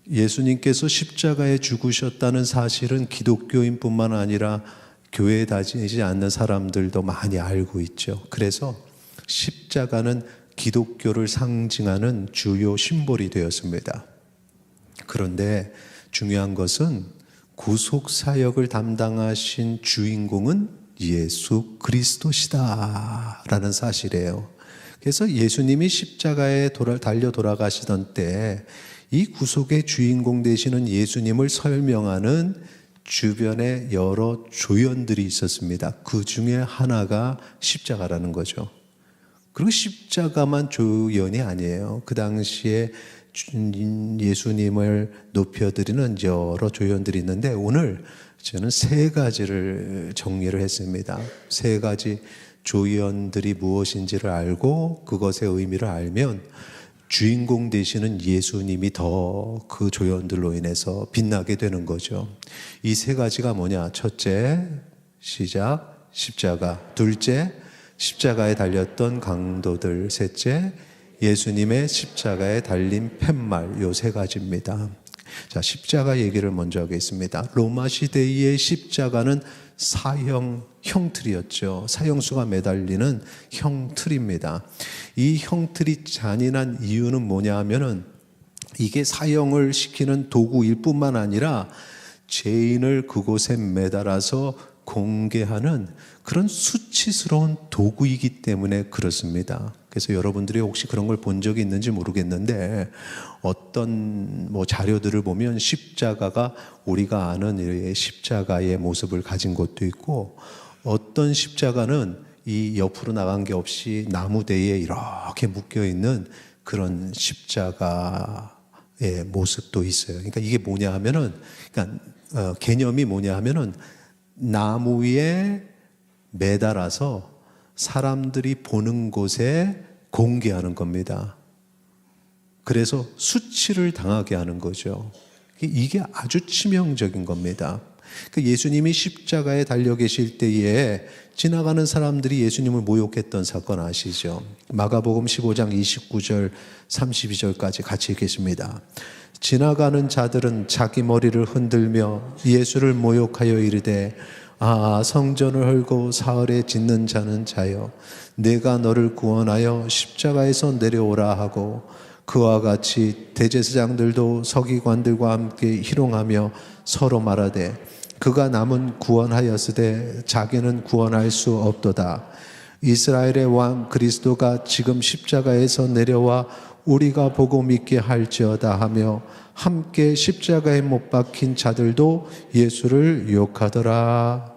예수님께서 십자가에 죽으셨다는 사실은 기독교인뿐만 아니라 교회에 다니지 않는 사람들도 많이 알고 있죠. 그래서 십자가는 기독교를 상징하는 주요 심볼이 되었습니다. 그런데 중요한 것은 구속 사역을 담당하신 주인공은 예수 그리스도시다라는 사실이에요. 그래서 예수님이 십자가에 달려 돌아가시던 때 이 구속의 주인공 되시는 예수님을 설명하는 주변에 여러 조연들이 있었습니다. 그 중에 하나가 십자가라는 거죠. 그리고 십자가만 조연이 아니에요. 그 당시에 예수님을 높여드리는 여러 조연들이 있는데 오늘 저는 세 가지를 정리를 했습니다. 세 가지 조연들이 무엇인지를 알고 그것의 의미를 알면 주인공 되시는 예수님이 더 그 조연들로 인해서 빛나게 되는 거죠. 이 세 가지가 뭐냐? 첫째, 시작, 십자가. 둘째, 십자가에 달렸던 강도들. 셋째, 예수님의 십자가에 달린 팻말. 요 세 가지입니다. 자, 십자가 얘기를 먼저 하겠습니다. 로마 시대의 십자가는 사형 형틀이었죠. 사형수가 매달리는 형틀입니다. 이 형틀이 잔인한 이유는 뭐냐 하면은 이게 사형을 시키는 도구일 뿐만 아니라 죄인을 그곳에 매달아서 공개하는 그런 수치스러운 도구이기 때문에 그렇습니다. 그래서 여러분들이 혹시 그런 걸 본 적이 있는지 모르겠는데 어떤 자료들을 보면 십자가가 우리가 아는 십자가의 모습을 가진 것도 있고 어떤 십자가는 이 옆으로 나간 게 없이 나무대에 이렇게 묶여 있는 그런 십자가의 모습도 있어요. 그러니까 이게 뭐냐 하면은 개념이 뭐냐 하면은 나무 위에 매달아서 사람들이 보는 곳에 공개하는 겁니다. 그래서 수치를 당하게 하는 거죠. 이게 아주 치명적인 겁니다. 예수님이 십자가에 달려 계실 때에 지나가는 사람들이 예수님을 모욕했던 사건 아시죠? 마가복음 15장 29절 32절까지 같이 읽겠습니다. 지나가는 자들은 자기 머리를 흔들며 예수를 모욕하여 이르되 성전을 헐고 사흘에 짓는 자는 자여 내가 너를 구원하여 십자가에서 내려오라 하고 그와 같이 대제사장들도 서기관들과 함께 희롱하며 서로 말하되 그가 남은 구원하였으되 자기는 구원할 수 없도다. 이스라엘의 왕 그리스도가 지금 십자가에서 내려와 우리가 보고 믿게 할지어다 하며 함께 십자가에 못 박힌 자들도 예수를 욕하더라.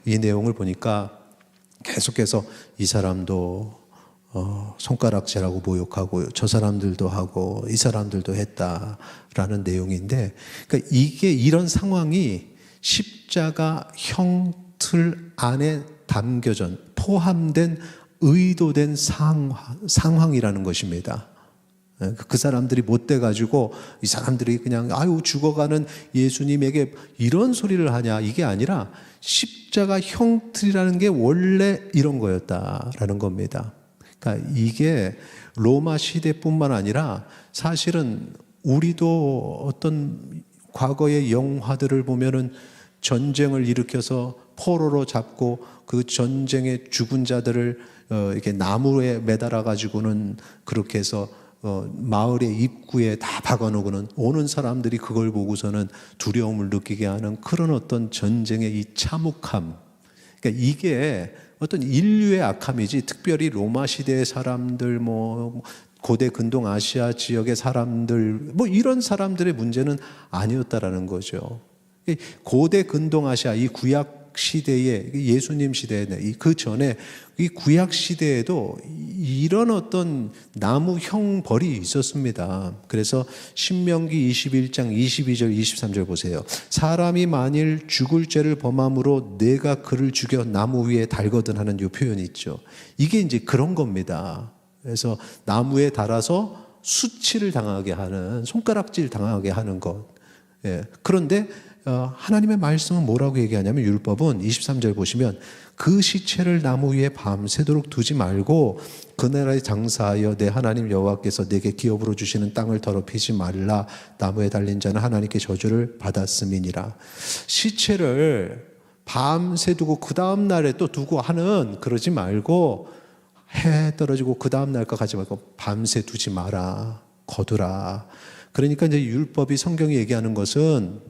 이 내용을 보니까 계속해서 이 사람도 손가락질하고 모욕하고 저 사람들도 하고 이 사람들도 했다라는 내용인데, 그러니까 이게 이런 상황이 십자가 형틀 안에 담겨진 포함된 의도된 상황이라는 것입니다. 그 사람들이 못돼 가지고 이 사람들이 그냥 죽어가는 예수님에게 이런 소리를 하냐, 이게 아니라 십자가 형틀이라는 게 원래 이런 거였다라는 겁니다. 그러니까 이게 로마 시대뿐만 아니라 사실은 우리도 어떤 과거의 영화들을 보면은 전쟁을 일으켜서 포로로 잡고 그 전쟁에 죽은 자들을 이렇게 나무에 매달아 가지고는 그렇게 해서 마을의 입구에 다 박아놓고는 오는 사람들이 그걸 보고서는 두려움을 느끼게 하는 그런 어떤 전쟁의 이 참혹함. 그러니까 이게 어떤 인류의 악함이지 특별히 로마 시대의 사람들, 고대 근동 아시아 지역의 사람들, 이런 사람들의 문제는 아니었다라는 거죠. 고대 근동 아시아 이 구약 시대에, 예수님 시대에, 그 전에 이 구약 시대에도 이런 어떤 나무 형벌이 있었습니다. 그래서 신명기 21장 22절 23절 보세요. 사람이 만일 죽을 죄를 범함으로 내가 그를 죽여 나무 위에 달거든 하는 이 표현이 있죠. 이게 이제 그런 겁니다. 그래서 나무에 달아서 수치를 당하게 하는, 손가락질 당하게 하는 것. 그런데 하나님의 말씀은 뭐라고 얘기하냐면 율법은 23절 보시면 그 시체를 나무 위에 밤새도록 두지 말고 그 나라에 장사하여 내 하나님 여호와께서 내게 기업으로 주시는 땅을 더럽히지 말라. 나무에 달린 자는 하나님께 저주를 받았음이니라. 시체를 밤새 두고 그 다음 날에 또 두고 하는, 그러지 말고 해 떨어지고 그 다음 날까 가지 말고 밤새 두지 마라. 거두라. 그러니까 이제 율법이, 성경이 얘기하는 것은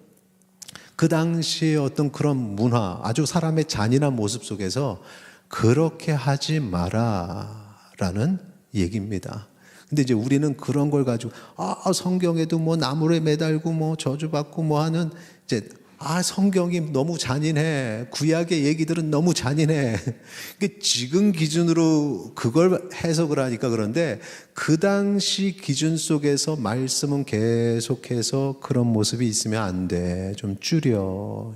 그 당시에 어떤 그런 문화, 아주 사람의 잔인한 모습 속에서 그렇게 하지 마라 라는 얘기입니다. 근데 이제 우리는 그런 걸 가지고 성경에도 뭐 나무에 매달고 뭐 저주받고 뭐 하는, 이제 성경이 너무 잔인해, 구약의 얘기들은 너무 잔인해. 지금 기준으로 그걸 해석을 하니까 그런데, 그 당시 기준 속에서 말씀은 계속해서 그런 모습이 있으면 안 돼. 좀 줄여.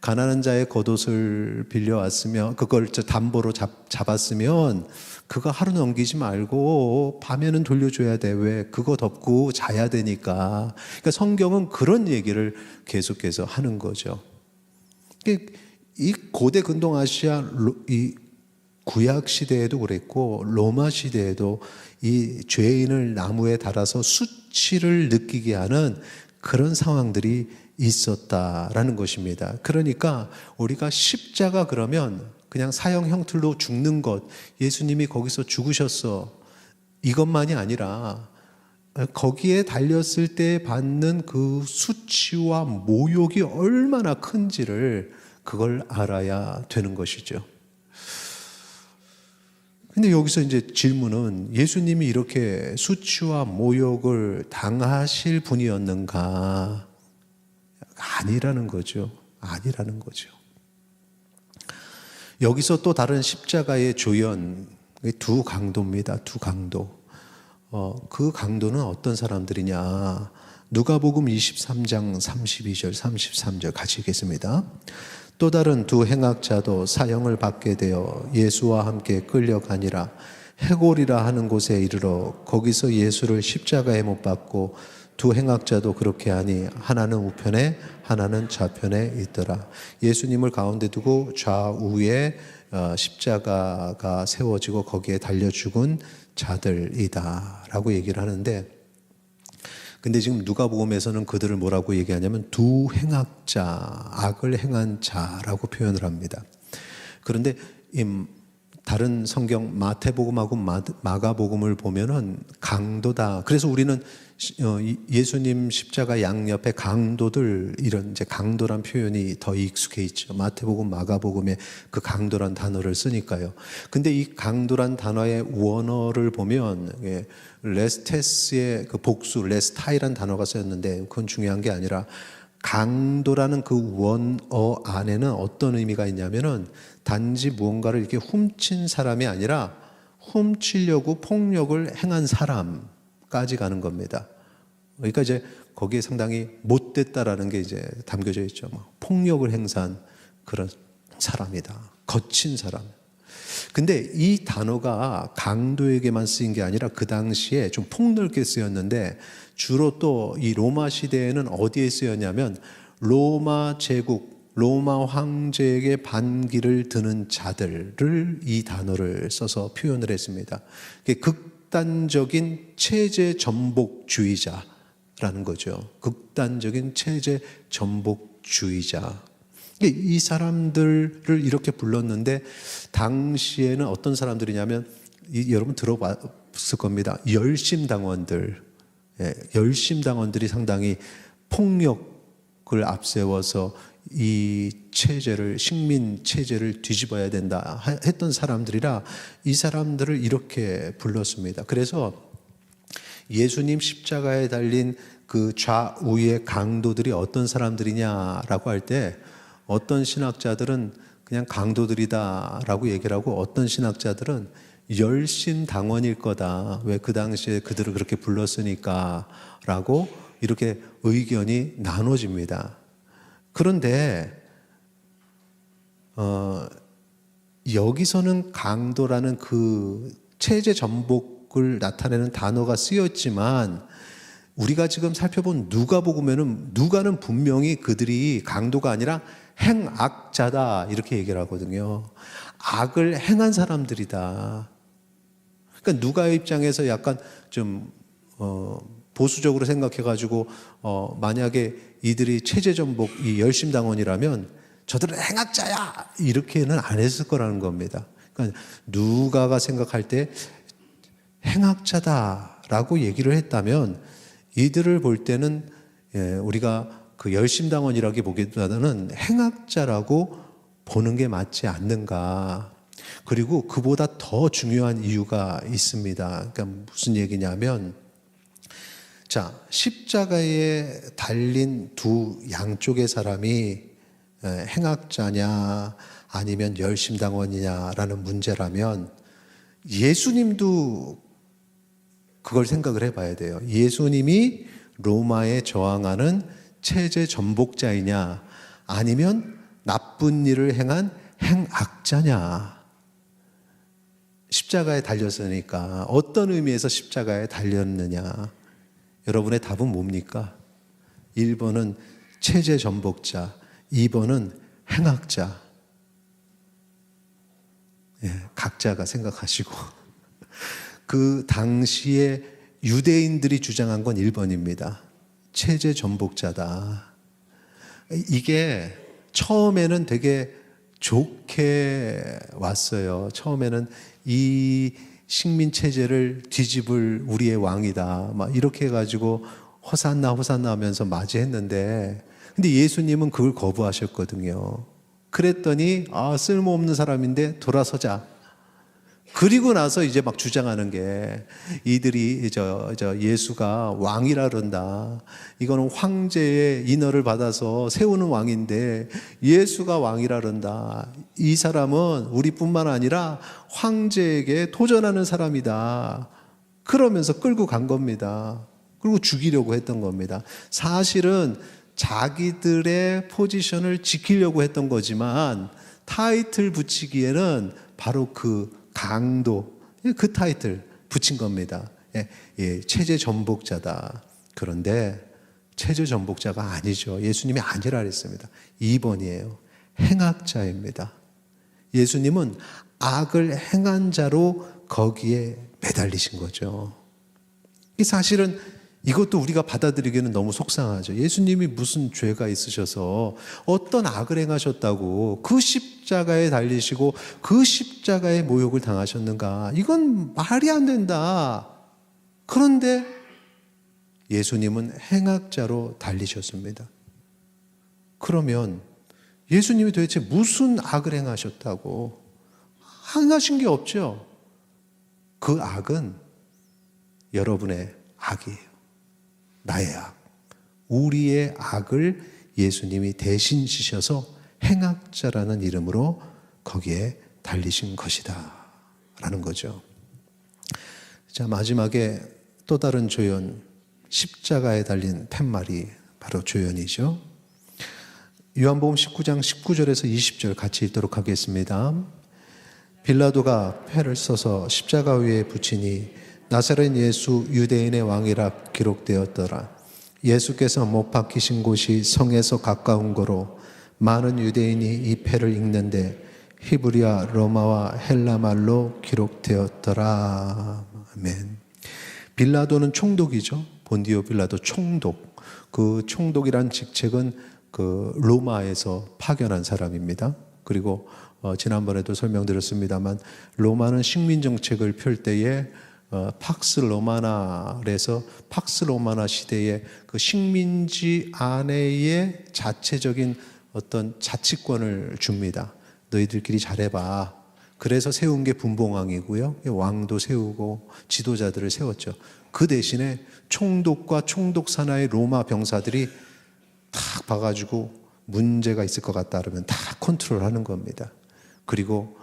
가난한 자의 겉옷을 빌려왔으면, 그걸 담보로 잡았으면 그거 하루 넘기지 말고 밤에는 돌려줘야 돼. 왜? 그거 덮고 자야 되니까. 그러니까 성경은 그런 얘기를 계속해서 하는 거죠. 이 고대 근동아시아, 이 구약 시대에도 그랬고 로마 시대에도 이 죄인을 나무에 달아서 수치를 느끼게 하는 그런 상황들이 있었다라는 것입니다. 그러니까 우리가 십자가 그러면 그냥 사형 형틀로 죽는 것, 예수님이 거기서 죽으셨어, 이것만이 아니라 거기에 달렸을 때 받는 그 수치와 모욕이 얼마나 큰지를 그걸 알아야 되는 것이죠. 근데 여기서 이제 질문은, 예수님이 이렇게 수치와 모욕을 당하실 분이었는가? 아니라는 거죠. 아니라는 거죠. 여기서 또 다른 십자가의 조연, 두 강도입니다. 두 강도. 그 강도는 어떤 사람들이냐? 누가복음 23장 32절 33절 같이 읽겠습니다. 또 다른 두 행악자도 사형을 받게 되어 예수와 함께 끌려가니라. 해골이라 하는 곳에 이르러 거기서 예수를 십자가에 못 박고, 두 행악자도 그렇게 하니 하나는 우편에 하나는 좌편에 있더라. 예수님을 가운데 두고 좌우에 십자가가 세워지고 거기에 달려 죽은 자들이다 라고 얘기를 하는데, 근데 지금 누가복음에서는 그들을 뭐라고 얘기하냐면 두 행악자, 악을 행한 자라고 표현을 합니다. 그런데 다른 성경 마태복음하고 마가복음을 보면은 강도다. 그래서 우리는 예수님 십자가 양옆에 강도들, 이런 이제 강도란 표현이 더 익숙해 있죠. 마태복음, 마가복음에 그 강도란 단어를 쓰니까요. 근데 이 강도란 단어의 원어를 보면 레스테스의 그 복수, 레스타이란 단어가 쓰였는데, 그건 중요한 게 아니라 강도라는 그 원어 안에는 어떤 의미가 있냐면은 단지 무언가를 이렇게 훔친 사람이 아니라 훔치려고 폭력을 행한 사람까지 가는 겁니다. 그러니까 이제 거기에 상당히 못됐다라는 게 이제 담겨져 있죠. 폭력을 행사한 그런 사람이다. 거친 사람. 근데 이 단어가 강도에게만 쓰인 게 아니라 그 당시에 좀 폭넓게 쓰였는데, 주로 또 이 로마 시대에는 어디에 쓰였냐면 로마 제국, 로마 황제에게 반기를 드는 자들을 이 단어를 써서 표현을 했습니다. 극단적인 체제 전복주의자라는 거죠. 극단적인 체제 전복주의자. 이 사람들을 이렇게 불렀는데, 당시에는 어떤 사람들이냐면, 여러분 들어봤을 겁니다. 열심당원들. 열심당원들이 상당히 폭력을 앞세워서 이 체제를, 식민 체제를 뒤집어야 된다 했던 사람들이라 이 사람들을 이렇게 불렀습니다. 그래서 예수님 십자가에 달린 그 좌우의 강도들이 어떤 사람들이냐라고 할 때, 어떤 신학자들은 그냥 강도들이다라고 얘기를 하고, 어떤 신학자들은 열심당원일 거다. 왜? 그 당시에 그들을 그렇게 불렀으니까 라고 이렇게 의견이 나눠집니다. 그런데 여기서는 강도라는 그 체제 전복을 나타내는 단어가 쓰였지만, 우리가 지금 살펴본 누가복음에는 누가는 분명히 그들이 강도가 아니라 행악자다 이렇게 얘기를 하거든요. 악을 행한 사람들이다. 그러니까 누가의 입장에서 약간 좀 보수적으로 생각해가지고 만약에 이들이 체제전복 이 열심당원이라면 저들은 행악자야 이렇게는 안 했을 거라는 겁니다. 그러니까 누가가 생각할 때 행악자다라고 얘기를 했다면 이들을 볼 때는 우리가 그 열심당원이라기보다는 행악자라고 보는 게 맞지 않는가. 그리고 그보다 더 중요한 이유가 있습니다. 그러니까 무슨 얘기냐면, 자, 십자가에 달린 두 양쪽의 사람이 행악자냐 아니면 열심당원이냐라는 문제라면 예수님도 그걸 생각을 해봐야 돼요. 예수님이 로마에 저항하는 체제 전복자이냐 아니면 나쁜 일을 행한 행악자냐. 십자가에 달렸으니까 어떤 의미에서 십자가에 달렸느냐. 여러분의 답은 뭡니까? 1번은 체제 전복자, 2번은 행악자. 각자가 생각하시고 그 당시에 유대인들이 주장한 건 1번입니다. 체제 전복자다. 이게 처음에는 되게 좋게 왔어요. 처음에는 이 식민 체제를 뒤집을 우리의 왕이다. 막 이렇게 해가지고 호산나 호산나 하면서 맞이했는데, 근데 예수님은 그걸 거부하셨거든요. 그랬더니 쓸모없는 사람인데 돌아서자. 그리고 나서 이제 막 주장하는 게 이들이 예수가 왕이라 그런다. 이거는 황제의 인허를 받아서 세우는 왕인데 예수가 왕이라 그런다. 이 사람은 우리뿐만 아니라 황제에게 도전하는 사람이다. 그러면서 끌고 간 겁니다. 그리고 죽이려고 했던 겁니다. 사실은 자기들의 포지션을 지키려고 했던 거지만 타이틀 붙이기에는 바로 그 강도, 그 타이틀 붙인 겁니다. 체제 전복자다. 그런데 체제 전복자가 아니죠. 예수님이 아니라 그랬습니다. 2번이에요. 행악자입니다. 예수님은 악을 행한 자로 거기에 매달리신 거죠. 사실은 이것도 우리가 받아들이기에는 너무 속상하죠. 예수님이 무슨 죄가 있으셔서 어떤 악을 행하셨다고 그 십자가에 달리시고 그 십자가에 모욕을 당하셨는가. 이건 말이 안 된다. 그런데 예수님은 행악자로 달리셨습니다. 그러면 예수님이 도대체 무슨 악을 행하셨다고? 행하신 게 없죠. 그 악은 여러분의 악이에요. 나의 악, 우리의 악을 예수님이 대신 지셔서 행악자라는 이름으로 거기에 달리신 것이다 라는 거죠. 자, 마지막에 또 다른 조연, 십자가에 달린 팻말이 바로 조연이죠. 요한복음 19장 19절에서 20절 같이 읽도록 하겠습니다. 빌라도가 패를 써서 십자가 위에 붙이니 나사렛 예수 유대인의 왕이라 기록되었더라. 예수께서 못 박히신 곳이 성에서 가까운 거로 많은 유대인이 이 패를 읽는데 히브리어, 로마와 헬라 말로 기록되었더라. 아멘. 빌라도는 총독이죠. 본디오 빌라도 총독. 그 총독이란 직책은 그 로마에서 파견한 사람입니다. 그리고 지난번에도 설명드렸습니다만 로마는 식민 정책을 펼 때에 팍스 로마나에서 팍스 로마나 시대에 그 식민지 안에의 자체적인 어떤 자치권을 줍니다. 너희들끼리 잘해봐. 그래서 세운 게 분봉왕이고요. 왕도 세우고 지도자들을 세웠죠. 그 대신에 총독과 총독 산하의 로마 병사들이 탁 봐가지고 문제가 있을 것 같다 그러면 다 컨트롤하는 겁니다. 그리고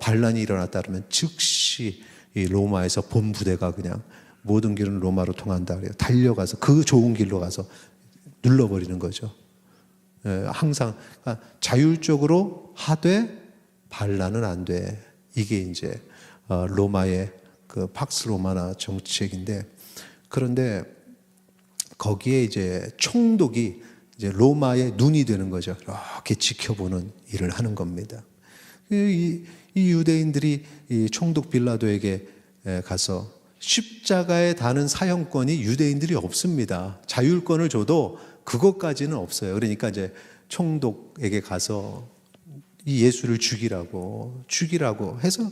반란이 일어났다 그러면 즉시 이 로마에서 본부대가 그냥 모든 길은 로마로 통한다 그래요. 달려가서 그 좋은 길로 가서 눌러버리는 거죠. 항상 자율적으로 하되 반란은 안 돼. 이게 이제 로마의 그 팍스 로마나 정책인데, 그런데 거기에 이제 총독이 이제 로마의 눈이 되는 거죠. 이렇게 지켜보는 일을 하는 겁니다. 이 유대인들이 이 총독 빌라도에게 가서 십자가에 다는 사형권이 유대인들이 없습니다. 자율권을 줘도 그것까지는 없어요. 그러니까 이제 총독에게 가서 이 예수를 죽이라고 해서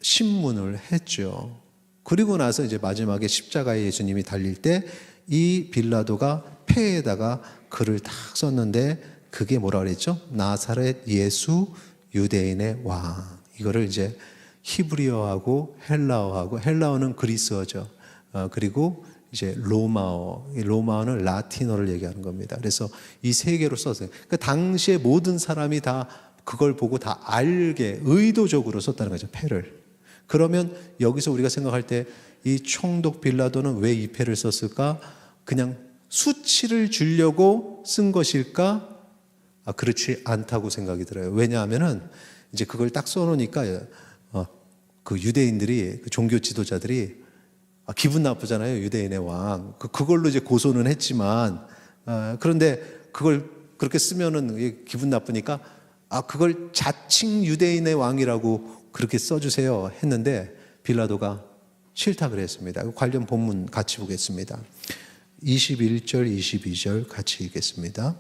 신문을 했죠. 그리고 나서 이제 마지막에 십자가에 예수님이 달릴 때 이 빌라도가 폐에다가 글을 딱 썼는데 그게 뭐라 그랬죠? 나사렛 예수 유대인의 왕. 이거를 이제 히브리어하고 헬라어는 그리스어죠. 그리고 이제 로마어는 라틴어를 얘기하는 겁니다. 그래서 이 세 개로 썼어요. 그 당시에 모든 사람이 다 그걸 보고 다 알게 의도적으로 썼다는 거죠. 패를. 그러면 여기서 우리가 생각할 때 이 총독 빌라도는 왜 이 패를 썼을까? 그냥 수치를 주려고 쓴 것일까? 그렇지 않다고 생각이 들어요. 왜냐하면은 이제 그걸 딱 써놓으니까 그 유대인들이, 그 종교 지도자들이 기분 나쁘잖아요. 유대인의 왕. 그걸로 이제 고소는 했지만, 그런데 그걸 그렇게 쓰면은 기분 나쁘니까, 그걸 자칭 유대인의 왕이라고 그렇게 써주세요 했는데, 빌라도가 싫다 그랬습니다. 관련 본문 같이 보겠습니다. 21절, 22절 같이 읽겠습니다.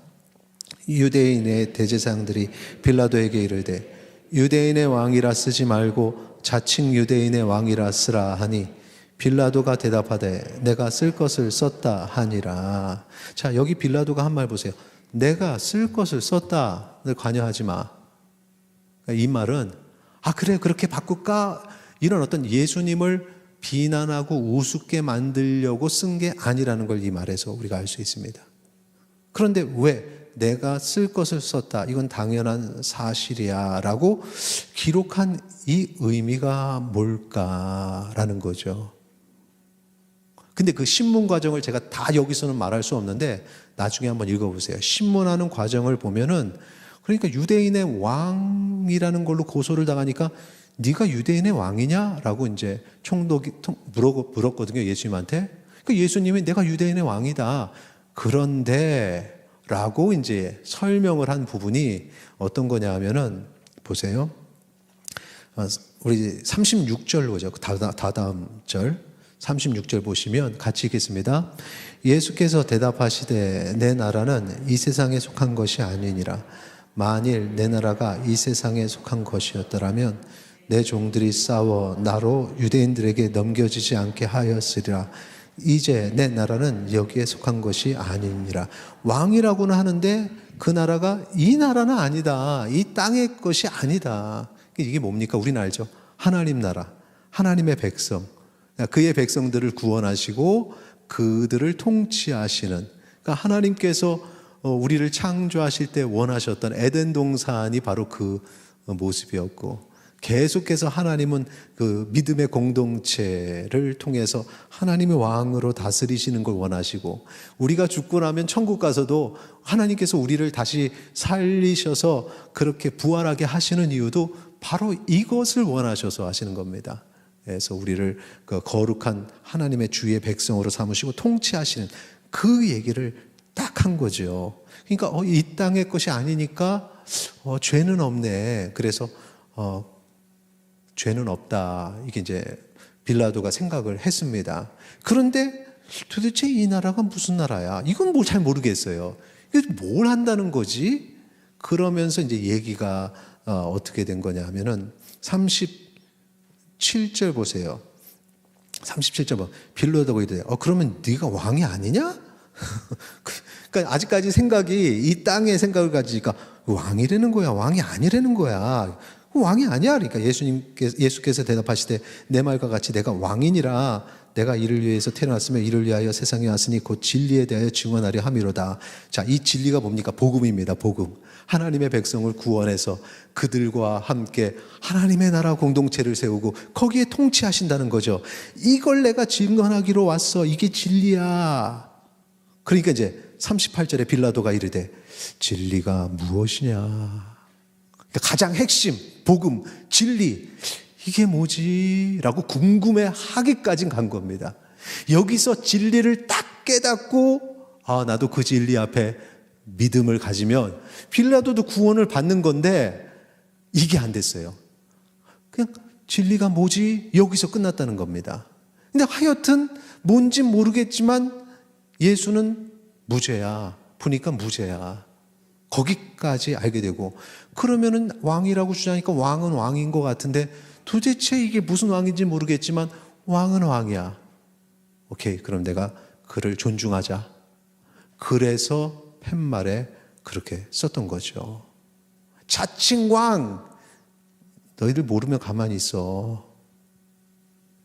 유대인의 대제사장들이 빌라도에게 이르되 유대인의 왕이라 쓰지 말고 자칭 유대인의 왕이라 쓰라 하니 빌라도가 대답하되 내가 쓸 것을 썼다 하니라. 자, 여기 빌라도가 한 말 보세요. 내가 쓸 것을 썼다를 관여하지 마. 이 말은 그래 그렇게 바꿀까? 이런 어떤 예수님을 비난하고 우습게 만들려고 쓴 게 아니라는 걸 이 말에서 우리가 알 수 있습니다. 그런데 왜 내가 쓸 것을 썼다, 이건 당연한 사실이야 라고 기록한 이 의미가 뭘까라는 거죠. 근데 그 신문 과정을 제가 다 여기서는 말할 수 없는데 나중에 한번 읽어보세요. 신문하는 과정을 보면은, 그러니까 유대인의 왕이라는 걸로 고소를 당하니까 네가 유대인의 왕이냐? 라고 이제 총독이 물었거든요, 예수님한테. 그러니까 예수님이 내가 유대인의 왕이다. 그런데 라고 이제 설명을 한 부분이 어떤 거냐 하면은, 보세요. 우리 36절 보죠. 다다음 절. 36절 보시면 같이 읽겠습니다. 예수께서 대답하시되 내 나라는 이 세상에 속한 것이 아니니라. 만일 내 나라가 이 세상에 속한 것이었더라면 내 종들이 싸워 나로 유대인들에게 넘겨지지 않게 하였으리라. 이제 내 나라는 여기에 속한 것이 아니니라. 왕이라고는 하는데 그 나라가 이 나라는 아니다. 이 땅의 것이 아니다. 이게 뭡니까? 우리는 알죠. 하나님 나라, 하나님의 백성, 그의 백성들을 구원하시고 그들을 통치하시는, 그러니까 하나님께서 우리를 창조하실 때 원하셨던 에덴 동산이 바로 그 모습이었고, 계속해서 하나님은 그 믿음의 공동체를 통해서 하나님의 왕으로 다스리시는 걸 원하시고, 우리가 죽고 나면 천국 가서도 하나님께서 우리를 다시 살리셔서 그렇게 부활하게 하시는 이유도 바로 이것을 원하셔서 하시는 겁니다. 그래서 우리를 그 거룩한 하나님의 주의 백성으로 삼으시고 통치하시는 그 얘기를 딱 한 거죠. 그러니까 이 땅의 것이 아니니까 죄는 없네. 그래서 죄는 없다. 이게 이제 빌라도가 생각을 했습니다. 그런데 도대체 이 나라가 무슨 나라야? 이건 뭐 잘 모르겠어요. 이게 뭘 한다는 거지? 그러면서 이제 얘기가 어떻게 된 거냐 하면은 37절 보세요. 37절 봐. 빌라도가 이래. 그러면 네가 왕이 아니냐? 그러니까 아직까지 생각이 이 땅의 생각을 가지니까 왕이라는 거야, 왕이 아니라는 거야. 왕이 아니야. 그러니까 예수께서 대답하시되 내 말과 같이 내가 왕이니라. 내가 이를 위해서 태어났으며 이를 위하여 세상에 왔으니 곧 진리에 대하여 증언하려 함이로다. 자, 이 진리가 뭡니까? 복음입니다. 복음. 하나님의 백성을 구원해서 그들과 함께 하나님의 나라 공동체를 세우고 거기에 통치하신다는 거죠. 이걸 내가 증언하기로 왔어. 이게 진리야. 그러니까 이제 38절에 빌라도가 이르되 진리가 무엇이냐? 그러니까 가장 핵심, 복음, 진리, 이게 뭐지? 라고 궁금해하기까지 간 겁니다. 여기서 진리를 딱 깨닫고 나도 그 진리 앞에 믿음을 가지면 빌라도도 구원을 받는 건데 이게 안 됐어요. 그냥 진리가 뭐지? 여기서 끝났다는 겁니다. 근데 하여튼 뭔지 모르겠지만 예수는 무죄야. 보니까 무죄야. 거기까지 알게 되고, 그러면은 왕이라고 주장하니까 왕은 왕인 것 같은데 도대체 이게 무슨 왕인지 모르겠지만 왕은 왕이야. 오케이, 그럼 내가 그를 존중하자. 그래서 팻말에 그렇게 썼던 거죠. 자칭 왕! 너희들 모르면 가만히 있어.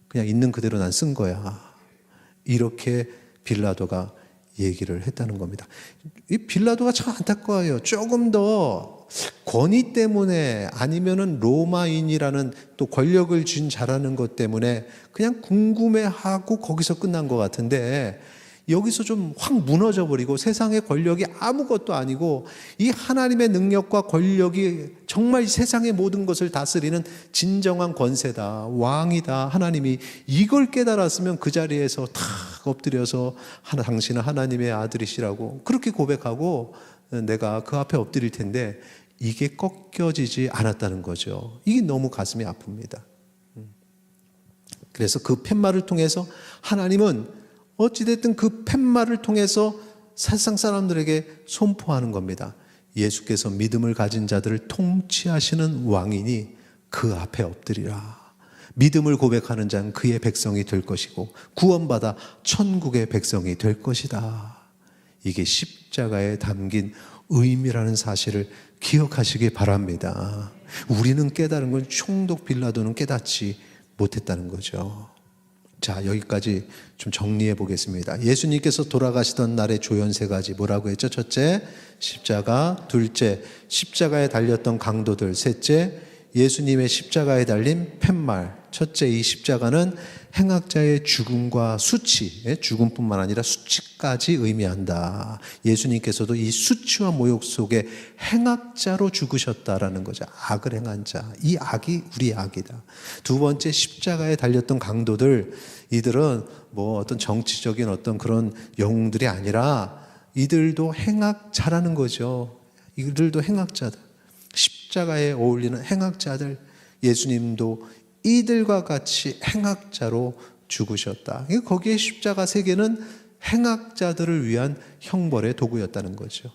그냥 있는 그대로 난 쓴 거야. 이렇게 빌라도가 얘기를 했다는 겁니다. 이 빌라도가 참 안타까워요. 조금 더 권위 때문에 아니면은 로마인이라는 또 권력을 쥔 자라는 것 때문에 그냥 궁금해하고 거기서 끝난 것 같은데, 여기서 좀 확 무너져 버리고 세상의 권력이 아무것도 아니고 이 하나님의 능력과 권력이 정말 이 세상의 모든 것을 다스리는 진정한 권세다, 왕이다, 하나님이, 이걸 깨달았으면 그 자리에서 탁 엎드려서 당신은 하나님의 아들이시라고 그렇게 고백하고 내가 그 앞에 엎드릴 텐데, 이게 꺾여지지 않았다는 거죠. 이게 너무 가슴이 아픕니다. 그래서 그 팻말을 통해서 하나님은 어찌됐든 그 팻말을 통해서 세상 사람들에게 선포하는 겁니다. 예수께서 믿음을 가진 자들을 통치하시는 왕이니 그 앞에 엎드리라. 믿음을 고백하는 자는 그의 백성이 될 것이고 구원받아 천국의 백성이 될 것이다. 이게 십자가에 담긴 의미라는 사실을 기억하시기 바랍니다. 우리는 깨달은 건 총독 빌라도는 깨닫지 못했다는 거죠. 자, 여기까지 좀 정리해 보겠습니다. 예수님께서 돌아가시던 날의 조연 세 가지 뭐라고 했죠? 첫째, 십자가. 둘째, 십자가에 달렸던 강도들. 셋째, 예수님의 십자가에 달린 팻말. 첫째, 이 십자가는 행악자의 죽음과 수치, 죽음뿐만 아니라 수치까지 의미한다. 예수님께서도 이 수치와 모욕 속에 행악자로 죽으셨다라는 거죠. 악을 행한 자. 이 악이 우리 악이다. 두 번째, 십자가에 달렸던 강도들. 이들은 뭐 어떤 정치적인 어떤 그런 영웅들이 아니라 이들도 행악자라는 거죠. 이들도 행악자다. 십자가에 어울리는 행악자들. 예수님도 이들과 같이 행악자로 죽으셨다. 거기에 십자가 세 개는 행악자들을 위한 형벌의 도구였다는 거죠.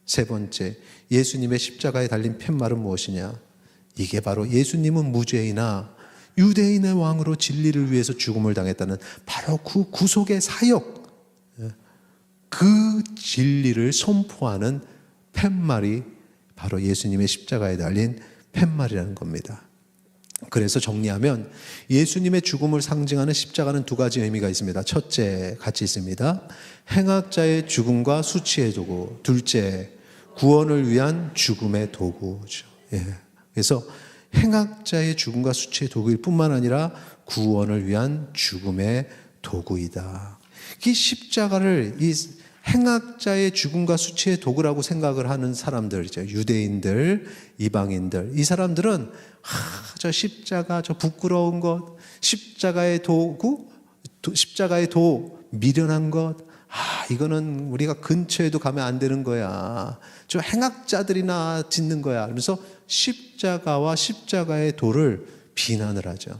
세 번째, 예수님의 십자가에 달린 팻말은 무엇이냐? 이게 바로 예수님은 무죄이나 유대인의 왕으로 진리를 위해서 죽음을 당했다는 바로 그 구속의 사역, 그 진리를 선포하는 팻말이 바로 예수님의 십자가에 달린 팻말이라는 겁니다. 그래서 정리하면 예수님의 죽음을 상징하는 십자가는 두 가지 의미가 있습니다. 첫째, 같이 있습니다. 행악자의 죽음과 수치의 도구. 둘째, 구원을 위한 죽음의 도구죠. 그래서 행악자의 죽음과 수치의 도구일 뿐만 아니라 구원을 위한 죽음의 도구이다. 이 십자가를 이 행악자의 죽음과 수치의 도구라고 생각을 하는 사람들이죠. 유대인들, 이방인들. 이 사람들은 저 십자가, 저 부끄러운 것, 십자가의 도구, 십자가의 도, 미련한 것, 이거는 우리가 근처에도 가면 안 되는 거야. 저 행악자들이나 짓는 거야. 그래서 십자가와 십자가의 도를 비난을 하죠.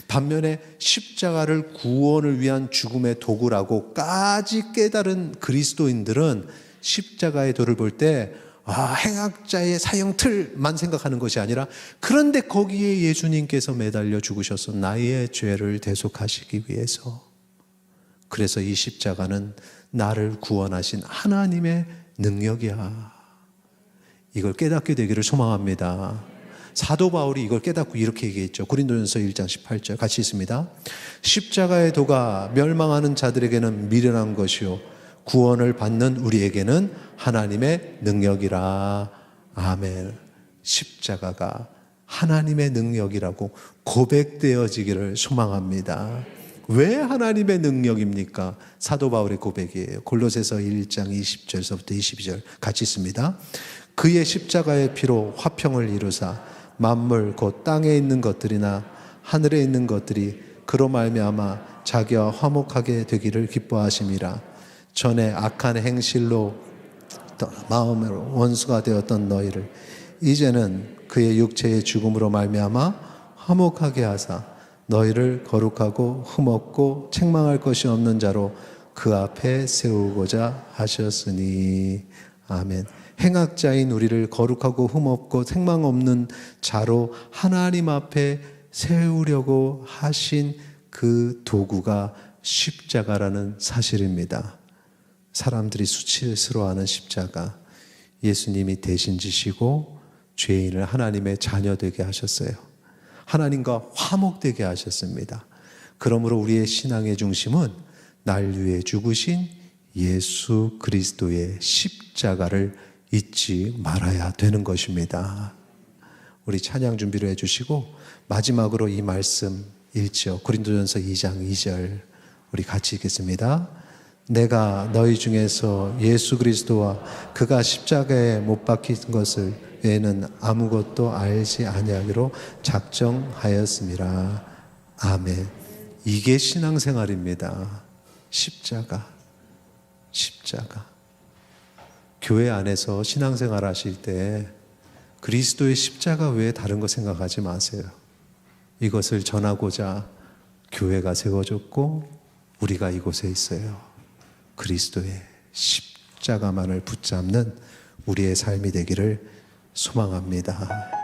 반면에 십자가를 구원을 위한 죽음의 도구라고까지 깨달은 그리스도인들은 십자가의 도를 볼 때 행악자의 사형 틀만 생각하는 것이 아니라, 그런데 거기에 예수님께서 매달려 죽으셔서 나의 죄를 대속하시기 위해서, 그래서 이 십자가는 나를 구원하신 하나님의 능력이야. 이걸 깨닫게 되기를 소망합니다. 사도 바울이 이걸 깨닫고 이렇게 얘기했죠. 고린도전서 1장 18절 같이 있습니다. 십자가의 도가 멸망하는 자들에게는 미련한 것이요 구원을 받는 우리에게는 하나님의 능력이라. 아멘. 십자가가 하나님의 능력이라고 고백되어지기를 소망합니다. 왜 하나님의 능력입니까? 사도 바울의 고백이에요. 골로새서 1장 20절서부터 22절 같이 있습니다. 그의 십자가의 피로 화평을 이루사 만물 곧 땅에 있는 것들이나 하늘에 있는 것들이 그로 말미암아 자기와 화목하게 되기를 기뻐하심이라. 전에 악한 행실로 마음으로 원수가 되었던 너희를 이제는 그의 육체의 죽음으로 말미암아 화목하게 하사 너희를 거룩하고 흠없고 책망할 것이 없는 자로 그 앞에 세우고자 하셨으니. 아멘. 행악자인 우리를 거룩하고 흠없고 책망 없는 자로 하나님 앞에 세우려고 하신 그 도구가 십자가라는 사실입니다. 사람들이 수치스러워하는 십자가, 예수님이 대신 지시고 죄인을 하나님의 자녀 되게 하셨어요. 하나님과 화목되게 하셨습니다. 그러므로 우리의 신앙의 중심은 날 위해 죽으신 예수 그리스도의 십자가를 잊지 말아야 되는 것입니다. 우리 찬양 준비를 해주시고 마지막으로 이 말씀 읽죠. 고린도전서 2장 2절 우리 같이 읽겠습니다. 내가 너희 중에서 예수 그리스도와 그가 십자가에 못 박힌 것을 외에는 아무것도 알지 아니하기로 작정하였습니다. 아멘. 이게 신앙생활입니다. 십자가. 교회 안에서 신앙생활 하실 때 그리스도의 십자가 외에 다른 거 생각하지 마세요. 이것을 전하고자 교회가 세워졌고 우리가 이곳에 있어요. 그리스도의 십자가만을 붙잡는 우리의 삶이 되기를 소망합니다.